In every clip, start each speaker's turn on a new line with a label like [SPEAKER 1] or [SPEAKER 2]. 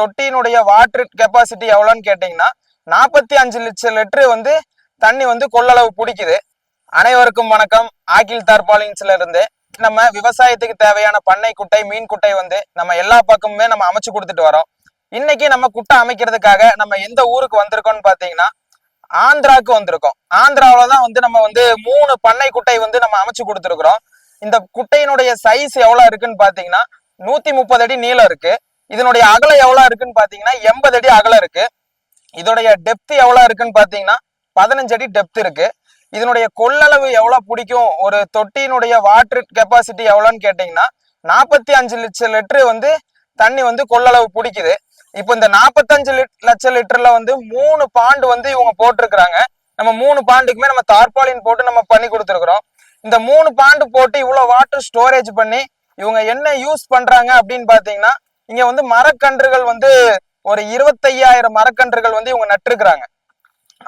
[SPEAKER 1] தொட்டியினுடைய water capacity எவ்வளோன்னு கேட்டீங்கன்னா 45 லட்சம் லிட்டரு வந்து தண்ணி வந்து கொள்ளளவு பிடிக்குது. அனைவருக்கும் வணக்கம். ஆக்கில் தார்பாலின்ஸ்ல இருந்து நம்ம விவசாயத்துக்கு தேவையான பண்ணை குட்டை, மீன் குட்டை வந்து நம்ம எல்லா பக்கமுமே நம்ம அமைச்சு கொடுத்துட்டு வரோம். இன்னைக்கு நம்ம குட்டை அமைக்கிறதுக்காக நம்ம எந்த ஊருக்கு வந்திருக்கோம்னு பாத்தீங்கன்னா ஆந்திராவுக்கு வந்திருக்கோம். ஆந்திராவில தான் வந்து நம்ம வந்து 3 பண்ணை குட்டை வந்து நம்ம அமைச்சு கொடுத்துருக்குறோம். இந்த குட்டையினுடைய சைஸ் எவ்வளவு இருக்குன்னு பாத்தீங்கன்னா 130 அடி நீளம் இருக்கு. இதனுடைய அகலம் எவ்வளவு இருக்குன்னு பாத்தீங்கன்னா 80 அடி அகலம் இருக்கு. இதோடைய டெப்த் எவ்வளவு இருக்குன்னு பாத்தீங்கன்னா 15 அடி டெப்த் இருக்கு. இதனுடைய கொள்ளளவு எவ்வளவு பிடிக்கும், ஒரு தொட்டியினுடைய வாட்டர் கெப்பாசிட்டி எவ்வளோன்னு கேட்டீங்கன்னா 45 லட்சம் லிட்டரு வந்து தண்ணி வந்து கொள்ளளவு பிடிக்குது. இப்போ இந்த 45 லட்சம் லிட்டர்ல வந்து 3 பாண்டு வந்து இவங்க போட்டிருக்கிறாங்க. நம்ம 3 பாண்டுக்குமே நம்ம தார்பாலின் போட்டு நம்ம பண்ணி கொடுத்துருக்குறோம். இந்த 3 பாண்டு போட்டு இவ்வளவு வாட்டர் ஸ்டோரேஜ் பண்ணி இவங்க என்ன யூஸ் பண்றாங்க அப்படின்னு பாத்தீங்கன்னா, இங்க வந்து மரக்கன்றுகள் வந்து ஒரு 25,000 மரக்கன்றுகள் வந்து இவங்க நட்டுருக்குறாங்க.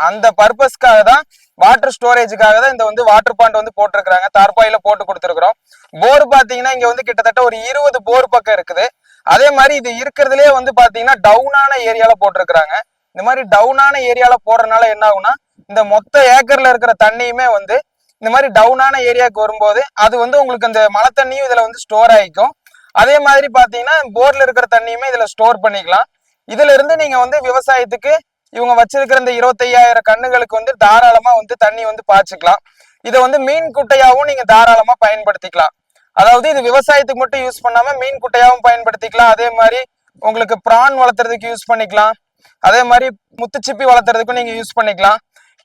[SPEAKER 1] அந்த பர்பஸ்க்காக தான், வாட்டர் ஸ்டோரேஜுக்காக தான் இந்த வந்து வாட்டர் பாண்ட் வந்து போட்டிருக்கிறாங்க. தார்பாயில போட்டு கொடுத்துருக்குறோம். போர் பாத்தீங்கன்னா இங்க வந்து கிட்டத்தட்ட ஒரு 20 போர் பக்கம் இருக்குது. அதே மாதிரி இது இருக்கிறதுலே வந்து பாத்தீங்கன்னா டவுனான ஏரியால போட்டிருக்கிறாங்க. இந்த மாதிரி டவுனான ஏரியால போடுறதுனால என்ன ஆகும்னா, இந்த மொத்த ஏக்கர்ல இருக்கிற தண்ணியுமே வந்து இந்த மாதிரி டவுனான ஏரியாவுக்கு வரும்போது அது வந்து உங்களுக்கு அந்த மழை தண்ணியும் இதுல வந்து ஸ்டோர் ஆகிக்கும். அதே மாதிரி பாத்தீங்கன்னா போர்ல இருக்கிற தண்ணியுமே இதுல ஸ்டோர் பண்ணிக்கலாம். இதுல இருந்து நீங்க வந்து விவசாயத்துக்கு இவங்க வச்சிருக்கிற இந்த 25,000 கண்ணுகளுக்கு வந்து தாராளமா வந்து தண்ணி வந்து பாய்ச்சிக்கலாம். இதை வந்து மீன் குட்டையாவும் நீங்க தாராளமா பயன்படுத்திக்கலாம். அதாவது இது விவசாயத்துக்கு மட்டும் யூஸ் பண்ணாம மீன் குட்டையாவும் பயன்படுத்திக்கலாம். அதே மாதிரி உங்களுக்கு பிரான் வளர்த்துறதுக்கு யூஸ் பண்ணிக்கலாம். அதே மாதிரி முத்துச்சிப்பி வளர்த்துறதுக்கும் நீங்க யூஸ் பண்ணிக்கலாம்.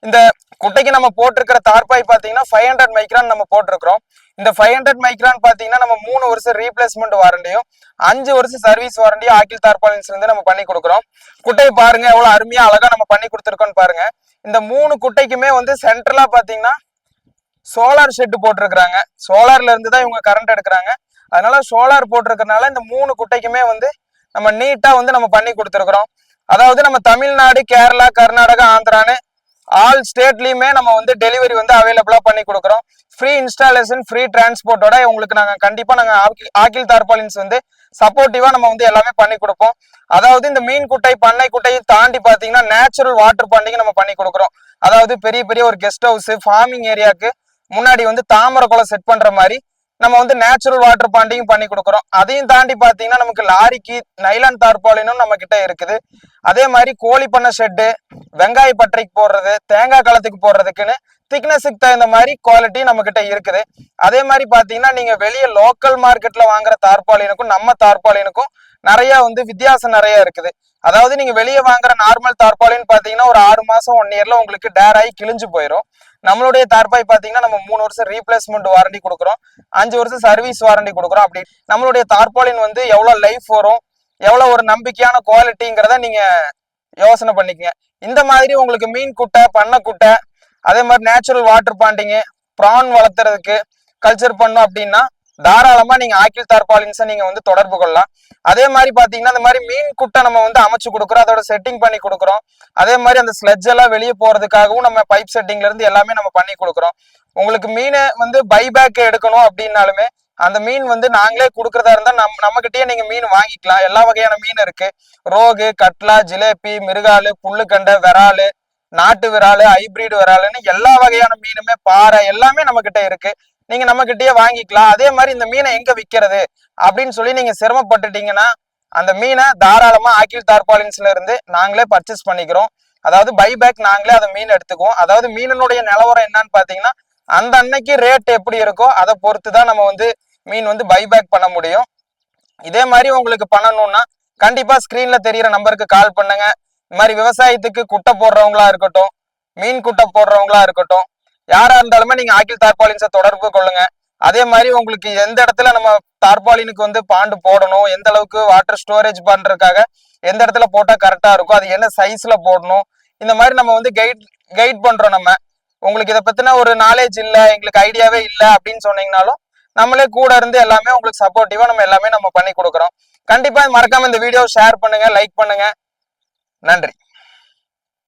[SPEAKER 1] இந்த குட்டைக்கு நம்ம போட்டிருக்கிற தார்பாய் பாத்தீங்கன்னா 500 மைக்ரான் நம்ம போட்டிருக்கிறோம். இந்த 500 மைக்ரான் பாத்தீங்கன்னா நம்ம 3 வருஷம் ரீப்ளேஸ்மெண்ட் வாரண்டியும் 5 வருஷம் சர்வீஸ் வாரண்டியும் ஆக்கில் தார்பாலின்ஸ்ல இருந்து நம்ம பண்ணி கொடுக்குறோம். குட்டையை பாருங்க எவ்வளவு அருமையா அழகா நம்ம பண்ணி கொடுத்துருக்கோம்னு பாருங்க. இந்த 3 குட்டைக்குமே வந்து சென்ட்ரலா பாத்தீங்கன்னா சோலார் ஷெட் போட்டிருக்கிறாங்க. சோலார்ல இருந்து தான் இவங்க கரண்ட் எடுக்கிறாங்க. அதனால சோலார் போட்டிருக்கிறதுனால இந்த 3 குட்டைக்குமே வந்து நம்ம நீட்டா வந்து நம்ம பண்ணி கொடுத்துருக்குறோம். அதாவது நம்ம தமிழ்நாடு, கேரளா, கர்நாடகா, ஆந்திரான்னு ஆல் ஸ்டேட்லயுமே நம்ம வந்து டெலிவரி வந்து அவைலபிளா பண்ணி கொடுக்குறோம். ஃப்ரீ இன்ஸ்டாலேஷன், ஃப்ரீ டிரான்ஸ்போர்ட்டோட உங்களுக்கு நாங்க கண்டிப்பா நாங்க ஆக்கில் தார்பாலின்ஸ் வந்து சப்போர்ட்டிவா நம்ம வந்து எல்லாமே பண்ணி கொடுப்போம். அதாவது இந்த மீன் குட்டை, பண்ணை குட்டையை தாண்டி பாத்தீங்கன்னா நேச்சுரல் வாட்டர் பாண்டிங் நம்ம பண்ணி கொடுக்குறோம். அதாவது பெரிய பெரிய ஒரு கெஸ்ட் ஹவுஸ், ஃபார்மிங் ஏரியாவுக்கு முன்னாடி வந்து தாமரை குளம் செட் பண்ற மாதிரி நம்ம வந்து நேச்சுரல் வாட்டர் பாண்டிங் பண்ணி கொடுக்குறோம். அதையும் தாண்டி பாத்தீங்கன்னா நமக்கு லாரிக்கு நைலான் தார்பாலினும் நம்ம கிட்ட இருக்குது. அதே மாதிரி கோழி பண்ணை ஷெட்டு, வெங்காய பட்டறைக்கு போடுறது, தேங்காய் களத்துக்கு போடுறதுக்குன்னு திக்னஸுக்கு தகுந்த மாதிரி குவாலிட்டி நம்ம கிட்ட இருக்குது. அதே மாதிரி பாத்தீங்கன்னா நீங்க வெளியே லோக்கல் மார்க்கெட்ல வாங்குற தார்பாலினுக்கும் நம்ம தார்பாலினுக்கும் நிறைய வந்து வித்தியாசம் நிறைய இருக்குது. அதாவது நீங்க வெளியே வாங்குற நார்மல் தார்பாலின்னு பாத்தீங்கன்னா ஒரு 6 மாசம் 1 இயர்ல உங்களுக்கு டேராகி கிழிஞ்சு போயிடும். நம்மளுடைய தார்பாய் பாத்தீங்கன்னா நம்ம 3 வருஷம் ரீப்ளேஸ்மெண்ட் வாரண்டி கொடுக்குறோம், 5 வருஷம் சர்வீஸ் வாரண்டி கொடுக்குறோம். அப்படி நம்மளுடைய தார்பாலின் வந்து எவ்வளவு லைஃப் வரும், எவ்வளவு ஒரு நம்பிக்கையான குவாலிட்டிங்கிறத நீங்க யோசனை பண்ணிக்கங்க. இந்த மாதிரி உங்களுக்கு மீன் குட்டை, பண்ணை குட்டை, அதே மாதிரி நேச்சுரல் வாட்டர் பாண்டிங்கு, பிரான் வளர்த்துறதுக்கு கல்ச்சர் பண்ணும் அப்படின்னா தாராளமா நீங்க ஆக்கில் தார்பாலின்ஸை நீங்க வந்து தொடர்பு கொள்ளலாம். அதே மாதிரி பாத்தீங்கன்னா இந்த மாதிரி மீன் குட்டை நம்ம வந்து அமைச்சு கொடுக்குறோம், அதோட செட்டிங் பண்ணி கொடுக்குறோம். அதே மாதிரி அந்த ஸ்லெட்ஜ் எல்லாம் வெளியே போறதுக்காகவும் நம்ம பைப் செட்டிங்ல இருந்து எல்லாமே நம்ம பண்ணி கொடுக்குறோம். உங்களுக்கு மீனை வந்து பைபேக் எடுக்கணும் அப்படின்னாலுமே அந்த மீன் வந்து நாங்களே கொடுக்கறதா இருந்தா நம்மகிட்டயே நீங்க மீன் வாங்கிக்கலாம். எல்லா வகையான மீன் இருக்கு. ரோகு, கட்லா, ஜிலேபி, மிருகாலு, புல்லுக்கண்டை, விராலு, நாட்டு விராலு, ஹைபிரிட் விராலுன்னு எல்லா வகையான மீனுமே, பாறை எல்லாமே நம்ம கிட்ட இருக்கு. நீங்க நம்ம கிட்டயே வாங்கிக்கலாம். அதே மாதிரி இந்த மீனை எங்க விற்கிறது அப்படின்னு சொல்லி நீங்க சிரமப்பட்டுட்டீங்கன்னா அந்த மீனை தாராளமா ஆக்கில் தார்பாலின்ஸ்ல இருந்து நாங்களே பர்ச்சேஸ் பண்ணிக்கிறோம். அதாவது பைபேக் நாங்களே அந்த மீன் எடுத்துக்குவோம். அதாவது மீனினுடைய நிலவரம் என்னன்னு பாத்தீங்கன்னா அந்த அன்னைக்கு ரேட் எப்படி இருக்கோ அதை பொறுத்து தான் நம்ம வந்து மீன் வந்து பைபேக் பண்ண முடியும். இதே மாதிரி உங்களுக்கு பண்ணணும்னா கண்டிப்பா ஸ்கிரீன்ல தெரியிற நம்பருக்கு கால் பண்ணுங்க. இந்த மாதிரி விவசாயத்துக்கு குட்டை போடுறவங்களா இருக்கட்டும், மீன் குட்டை போடுறவங்களா இருக்கட்டும், யாரா இருந்தாலுமே நீங்க ஆக்கில் தார்பாலின்ஸை தொடர்பு கொள்ளுங்க. அதே மாதிரி உங்களுக்கு எந்த இடத்துல நம்ம தார்பாலினுக்கு வந்து பாண்டு போடணும், எந்த அளவுக்கு வாட்டர் ஸ்டோரேஜ் பண்றதுக்காக எந்த இடத்துல போட்டா கரெக்டா இருக்கும், அது என்ன சைஸ்ல போடணும், இந்த மாதிரி நம்ம வந்து கைட் பண்றோம். நம்ம உங்களுக்கு இதை பத்தின ஒரு நாலேஜ் இல்லை, எங்களுக்கு ஐடியாவே இல்லை அப்படின்னு சொன்னீங்கனாலும் நம்மளே கூட இருந்து எல்லாமே உங்களுக்கு சப்போர்ட்டிவா நம்ம எல்லாமே நம்ம பண்ணி கொடுக்குறோம். கண்டிப்பா மறக்காம இந்த வீடியோ ஷேர் பண்ணுங்க, லைக் பண்ணுங்க. நன்றி.